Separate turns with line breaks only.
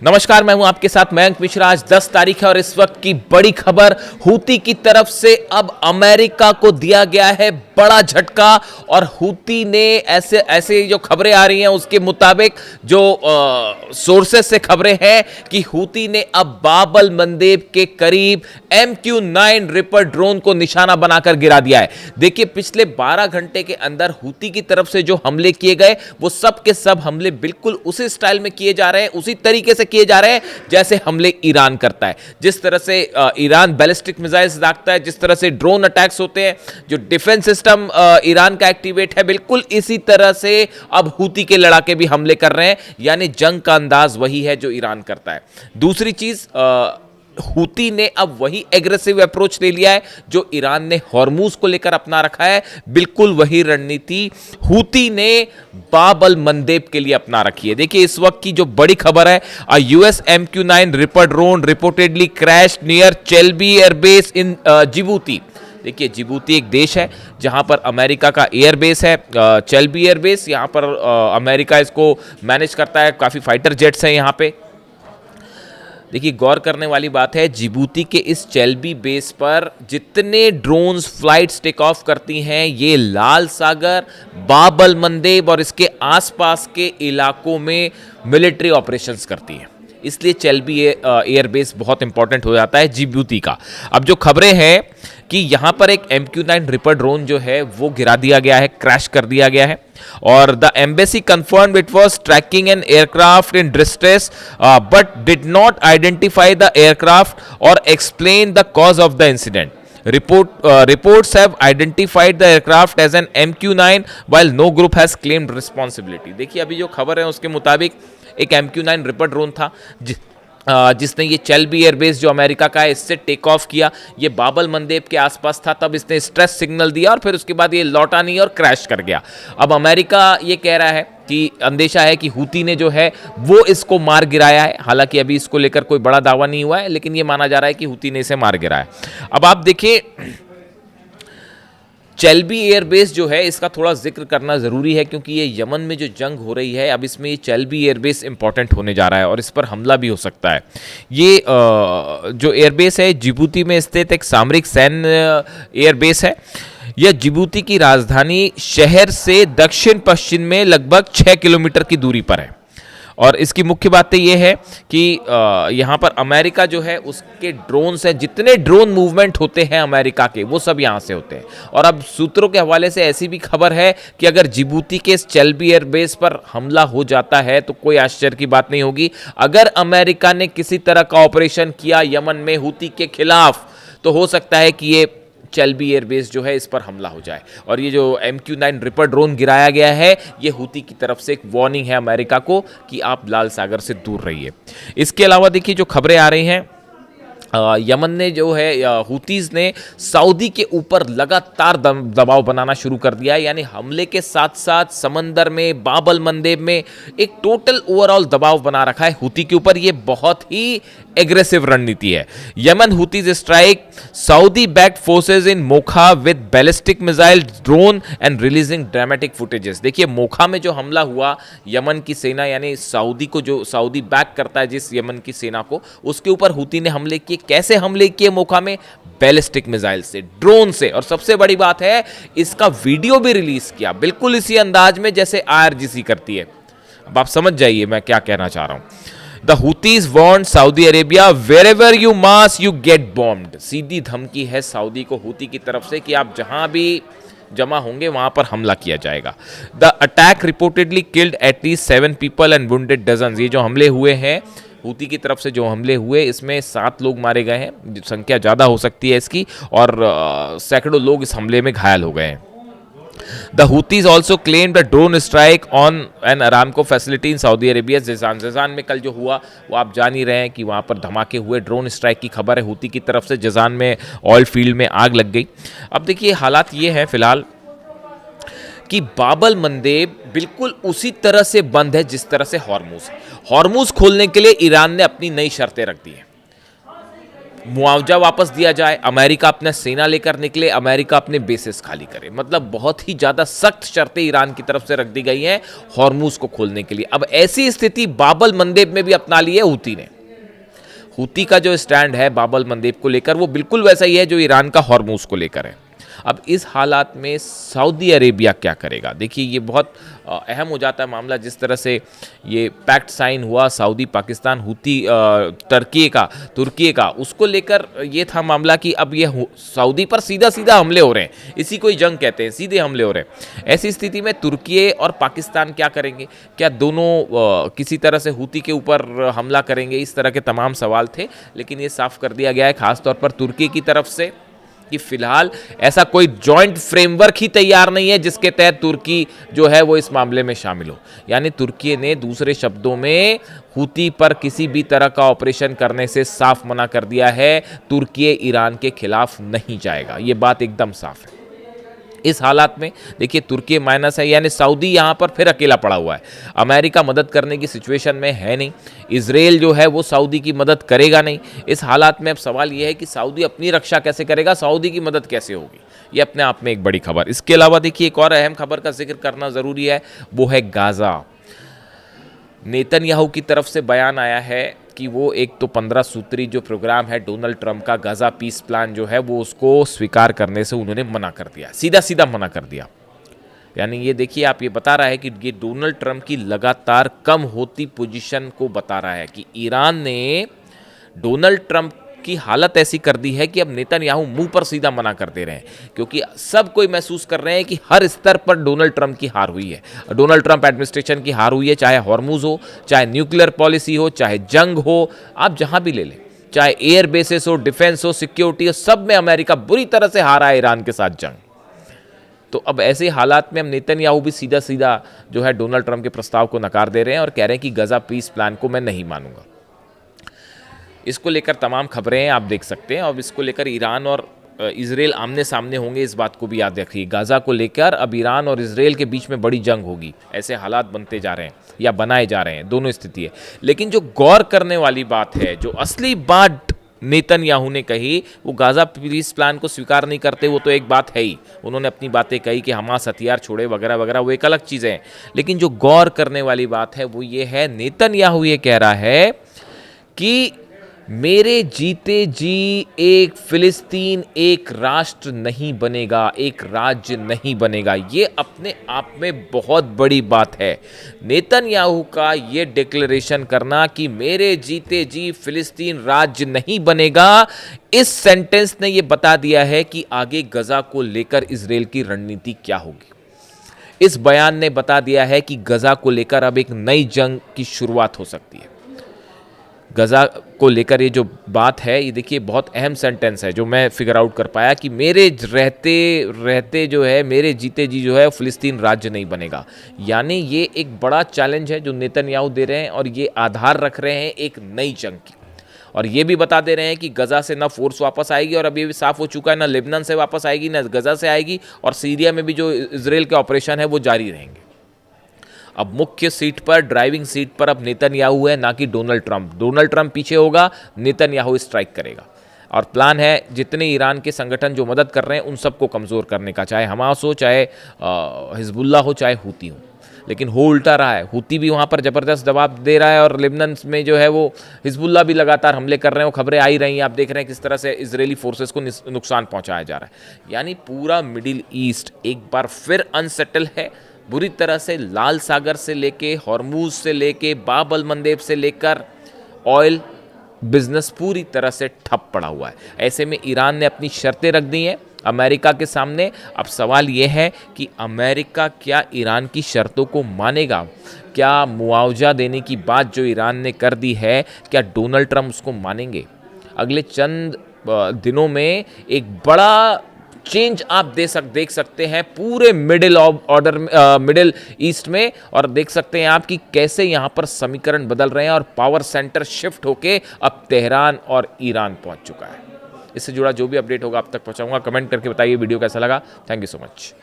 नमस्कार, मैं हूं आपके साथ मयंक मिश्रा। आज 10 तारीख है और इस वक्त की बड़ी खबर, हूती की तरफ से अब अमेरिका को दिया गया है बड़ा झटका। और हूती ने ऐसे ऐसे जो खबरें आ रही हैं उसके मुताबिक, जो सोर्सेस से खबरें हैं कि हूती ने अब बाब-अल मंदेब के करीब MQ-9 रिपर ड्रोन को निशाना बनाकर गिरा दिया है। देखिए, पिछले 12 घंटे के अंदर हूती की तरफ से जो हमले किए गए वो सब के सब हमले बिल्कुल उसी स्टाइल में किए जा रहे हैं, उसी तरीके से किए जा रहे हैं जैसे हमले ईरान करता है। जिस तरह से ईरान बैलिस्टिक मिसाइल्स दागता है, जिस तरह से ड्रोन अटैक्स होते हैं, जो डिफेंस सिस्टम ईरान का एक्टिवेट है, बिल्कुल इसी तरह से अब हूती के लड़ाके भी हमले कर रहे हैं। यानी जंग का अंदाज वही है जो ईरान करता है। दूसरी चीज, हूती ने अब वही एग्रेसिव अप्रोच ले लिया है जो ईरान ने हॉर्मूज को लेकर अपना रखा है। बिल्कुल वही रणनीति हूती ने बाब-अल मंदेब के लिए अपना रखी है। देखिए, इस वक्त की जो बड़ी खबर है, US MQ-9 Reaper drone reportedly crash near चेल्बी एयरबेस इन जिबूती। देखिए, जिबूती एक देश है जहां पर अमेरिका का एयरबेस है, चेल्बी एयरबेस। यहां पर अमेरिका इसको मैनेज करता है, काफ़ी फाइटर जेट्स हैं यहां पे। देखिए, गौर करने वाली बात है, जिबूती के इस चेल्बी बेस पर जितने ड्रोन्स फ्लाइट्स टेक ऑफ करती हैं, ये लाल सागर, बाब-अल मंदेब और इसके आसपास के इलाकों में मिलिट्री ऑपरेशंस करती हैं। इसलिए चेल्बी एयरबेस बहुत इंपॉर्टेंट हो जाता है जिबूती का। अब जो खबरें हैं कि यहाँ पर एक MQ-9 रिपर ड्रोन जो है वो गिरा दिया गया है, क्रैश कर दिया गया है। और the embassy confirmed it was tracking an aircraft in distress but did not identify the aircraft or explain the cause of the incident. Reports have identified the aircraft as an MQ-9 while no group has claimed responsibility। देखिए, अभी जो खबर है उसके मुताबिक एक MQ-9 Reaper drone था जिसने ये चेल्बी एयरबेस जो अमेरिका का है इससे टेक ऑफ किया। ये बाब-अल मंदेब के आसपास था, तब इसने स्ट्रेस सिग्नल दिया और फिर उसके बाद ये लौटा नहीं और क्रैश कर गया। अब अमेरिका ये कह रहा है कि अंदेशा है कि हूती ने जो है वो इसको मार गिराया है। हालांकि अभी इसको लेकर कोई बड़ा दावा नहीं हुआ है, लेकिन ये माना जा रहा है कि हूती ने इसे मार गिराया। अब आप देखिए, चेल्बी एयरबेस जो है इसका थोड़ा जिक्र करना ज़रूरी है क्योंकि ये यमन में जो जंग हो रही है, अब इसमें ये चेल्बी एयरबेस इंपॉर्टेंट होने जा रहा है और इस पर हमला भी हो सकता है। ये जो एयरबेस है जिबूती में स्थित एक सामरिक सैन्य एयरबेस है। यह जिबूती की राजधानी शहर से दक्षिण पश्चिम में लगभग 6 किलोमीटर की दूरी पर है। और इसकी मुख्य बात यह है कि यहाँ पर अमेरिका जो है उसके ड्रोन्स हैं, जितने ड्रोन मूवमेंट होते हैं अमेरिका के वो सब यहाँ से होते हैं। और अब सूत्रों के हवाले से ऐसी भी खबर है कि अगर जिबूती के इस चेल्बी एयरबेस पर हमला हो जाता है तो कोई आश्चर्य की बात नहीं होगी। अगर अमेरिका ने किसी तरह का ऑपरेशन किया यमन में हूती के खिलाफ तो हो सकता है कि ये चेल्बी एयरबेस जो है इस पर हमला हो जाए। और ये जो MQ-9 रिपर ड्रोन गिराया गया है ये हूती की तरफ से एक वार्निंग है अमेरिका को कि आप लाल सागर से दूर रहिए। इसके अलावा देखिए, जो खबरें आ रही हैं, यमन ने जो है हूतीज़ ने सऊदी के ऊपर लगातार दबाव बनाना शुरू कर दिया है। यानी हमले के साथ साथ समंदर में, बाब-अल मंदेब में एक टोटल ओवरऑल दबाव बना रखा है हूती के ऊपर। ये बहुत ही एग्रेसिव रणनीति है। Yemen Houthis strike Saudi backed forces in Mokha with ballistic missile drone and releasing dramatic footages. देखिए, मोखा में जो हमला हुआ, यमन की सेना यानी सऊदी को, जो सऊदी बैक करता है जिस यमन की सेना को, उसके ऊपर हूती ने हमले किए। कैसे हमले किए मोखा में? बैलिस्टिक मिसाइल से, ड्रोन से। और सबसे बड़ी बात है, इसका वीडियो भी रिलीज किया बिल्कुल इसी अंदाज में जैसे IRGC करती है। अब आप समझ जाइए मैं क्या कहना चाह रहा हूं। The Houthis warned Saudi Arabia, wherever you mass, you get bombed। सीधी धमकी है सऊदी को हूती की तरफ से कि आप जहां भी जमा होंगे वहां पर हमला किया जाएगा। The attack reportedly killed at least 7 people and wounded dozens। ये जो हमले हुए हैं हूती की तरफ से, जो हमले हुए इसमें 7 लोग मारे गए हैं, संख्या ज़्यादा हो सकती है इसकी, और सैकड़ों लोग इस हमले में घायल हो गए हैं। The Houthis also claimed a drone strike on an Aramco facility in Saudi Arabia। जज़ान में कल जो हुआ वो आप जान ही रहे हैं कि वहाँ पर धमाके हुए, ड्रोन स्ट्राइक की खबर है हूती की तरफ से। जज़ान में ऑयल फील्ड में आग लग गई। अब देखिए, हालात ये हैं फिलहाल कि बाब-अल मंदेब बिल्कुल उसी तरह से बंद है जिस तरह से हॉर्मूज। हॉर्मूज खोलने के लिए ईरान ने अपनी नई शर्तें रख दी हैं। मुआवजा वापस दिया जाए, अमेरिका अपना सेना लेकर निकले, अमेरिका अपने बेसिस खाली करे। मतलब बहुत ही ज़्यादा सख्त शर्तें ईरान की तरफ से रख दी गई हैं हॉर्मूज को खोलने के लिए। अब ऐसी स्थिति बाबल मंदेब में भी अपना ली है हूती ने। हूती का जो स्टैंड है बाबल मंदेब को लेकर वो बिल्कुल वैसा ही है जो ईरान का हॉर्मूज को लेकर है। अब इस हालात में सऊदी अरेबिया क्या करेगा? देखिए ये बहुत अहम हो जाता है मामला। जिस तरह से ये पैक्ट साइन हुआ सऊदी पाकिस्तान हूती तुर्की का उसको लेकर ये था मामला कि अब ये सऊदी पर सीधा सीधा हमले हो रहे हैं, इसी को ही जंग कहते हैं, सीधे हमले हो रहे हैं। ऐसी स्थिति में तुर्की और पाकिस्तान क्या करेंगे? क्या दोनों किसी तरह से हूती के ऊपर हमला करेंगे? इस तरह के तमाम सवाल थे, लेकिन ये साफ कर दिया गया है खासतौर पर तुर्की की तरफ से कि फिलहाल ऐसा कोई जॉइंट फ्रेमवर्क ही तैयार नहीं है जिसके तहत तुर्की जो है वो इस मामले में शामिल हो। यानी तुर्की ने दूसरे शब्दों में हूती पर किसी भी तरह का ऑपरेशन करने से साफ मना कर दिया है। तुर्की ईरान के खिलाफ नहीं जाएगा, ये बात एकदम साफ है। इस हालात में देखिए तुर्की माइनस है, यानी सऊदी यहाँ पर फिर अकेला पड़ा हुआ है। अमेरिका मदद करने की सिचुएशन में है नहीं, इजराइल जो है वो सऊदी की मदद करेगा नहीं। इस हालात में अब सवाल ये है कि सऊदी अपनी रक्षा कैसे करेगा, सऊदी की मदद कैसे होगी? ये अपने आप में एक बड़ी खबर। इसके अलावा देखिए एक और अहम खबर का जिक्र करना ज़रूरी है, वो है गाज़ा। नेतन्याहू की तरफ से बयान आया है कि वो एक तो 15 सूत्री जो प्रोग्राम है डोनाल्ड ट्रंप का गाज़ा पीस प्लान जो है वो उसको स्वीकार करने से उन्होंने मना कर दिया, सीधा सीधा मना कर दिया। यानी ये देखिए आप ये बता रहा है कि ये डोनाल्ड ट्रंप की लगातार कम होती पोजीशन को बता रहा है कि ईरान ने डोनाल्ड ट्रंप की हालत ऐसी कर दी है कि अब नेतन्याहू मुंह पर सीधा मना कर दे रहे हैं, क्योंकि सब कोई महसूस कर रहे हैं कि हर स्तर पर डोनाल्ड ट्रंप की हार हुई है, डोनाल्ड ट्रंप एडमिनिस्ट्रेशन की हार हुई है। चाहे हॉर्मूज हो, चाहे न्यूक्लियर पॉलिसी हो, चाहे जंग हो, आप जहां भी ले लें, चाहे एयर बेसिस हो, डिफेंस हो, सिक्योरिटी हो, सब में अमेरिका बुरी तरह से हारा है ईरान के साथ जंग। तो अब ऐसे हालात में हम नेतन्याहू भी सीधा सीधा जो है डोनाल्ड ट्रंप के प्रस्ताव को नकार दे रहे हैं और कह रहे हैं कि गाज़ा पीस प्लान को मैं नहीं मानूंगा। इसको लेकर तमाम खबरें आप देख सकते हैं। और इसको लेकर ईरान और इजराइल आमने सामने होंगे, इस बात को भी याद रखिए। गाज़ा को लेकर अब ईरान और इजराइल के बीच में बड़ी जंग होगी, ऐसे हालात बनते जा रहे हैं या बनाए जा रहे हैं, दोनों स्थिति है। लेकिन जो गौर करने वाली बात है, जो असली बात नेतन्याहू ने कही, वो गाज़ा पीस प्लान को स्वीकार नहीं करते, वो तो एक बात है ही। उन्होंने अपनी बातें कही कि हमास हथियार छोड़े वगैरह वगैरह, वो एक अलग चीज़ें हैं। लेकिन जो गौर करने वाली बात है वो ये है, नेतन्याहू ये कह रहा है कि मेरे जीते जी एक फिलिस्तीन एक राष्ट्र नहीं बनेगा, एक राज्य नहीं बनेगा। ये अपने आप में बहुत बड़ी बात है। नेतन्याहू का ये डिक्लेरेशन करना कि मेरे जीते जी फिलिस्तीन राज्य नहीं बनेगा, इस सेंटेंस ने ये बता दिया है कि आगे गजा को लेकर इजराइल की रणनीति क्या होगी। इस बयान ने बता दिया है कि गजा को लेकर अब एक नई जंग की शुरुआत हो सकती है। गजा को लेकर ये जो बात है, ये देखिए बहुत अहम सेंटेंस है जो मैं फिगर आउट कर पाया कि मेरे रहते रहते जो है, मेरे जीते जी जो है फिलिस्तीन राज्य नहीं बनेगा। यानी ये एक बड़ा चैलेंज है जो नेतन्याहू दे रहे हैं और ये आधार रख रहे हैं एक नई जंग की। और ये भी बता दे रहे हैं कि गजा से ना फोर्स वापस आएगी, और अब ये भी साफ हो चुका है ना लेबनान से वापस आएगी ना गजा से आएगी, और सीरिया में भी जो इजराइल के ऑपरेशन है वो जारी रहेंगे। अब मुख्य सीट पर, ड्राइविंग सीट पर अब नेतन्याहू है, ना कि डोनाल्ड ट्रंप। डोनाल्ड ट्रंप पीछे होगा, नेतन्याहू स्ट्राइक करेगा। और प्लान है जितने ईरान के संगठन जो मदद कर रहे हैं उन सबको कमज़ोर करने का, चाहे हमास हो, चाहे हिजबुल्ला हो, चाहे हूती हो। लेकिन हो उल्टा रहा है, हूती भी वहाँ पर ज़बरदस्त दबाव दे रहा है और लेबनान में जो है वो हिजबुल्ला भी लगातार हमले कर रहे हैं। वो खबरें आई रही हैं, आप देख रहे हैं किस तरह से इजरायली फोर्सेस को नुकसान पहुँचाया जा रहा है। यानी पूरा मिडिल ईस्ट एक बार फिर अनसेटल है बुरी तरह से। लाल सागर से लेके, हॉर्मूज से लेके, बाब अल मंदेब से लेकर ऑयल बिजनेस पूरी तरह से ठप पड़ा हुआ है। ऐसे में ईरान ने अपनी शर्तें रख दी हैं अमेरिका के सामने। अब सवाल यह है कि अमेरिका क्या ईरान की शर्तों को मानेगा? क्या मुआवजा देने की बात जो ईरान ने कर दी है, क्या डोनाल्ड ट्रंप उसको मानेंगे? अगले चंद दिनों में एक बड़ा चेंज आप देख सकते हैं पूरे मिडिल ईस्ट में, और देख सकते हैं आप कि कैसे यहाँ पर समीकरण बदल रहे हैं और पावर सेंटर शिफ्ट होके अब तेहरान और ईरान पहुँच चुका है। इससे जुड़ा जो भी अपडेट होगा आप तक पहुँचाऊंगा। कमेंट करके बताइए वीडियो कैसा लगा। Thank you so much.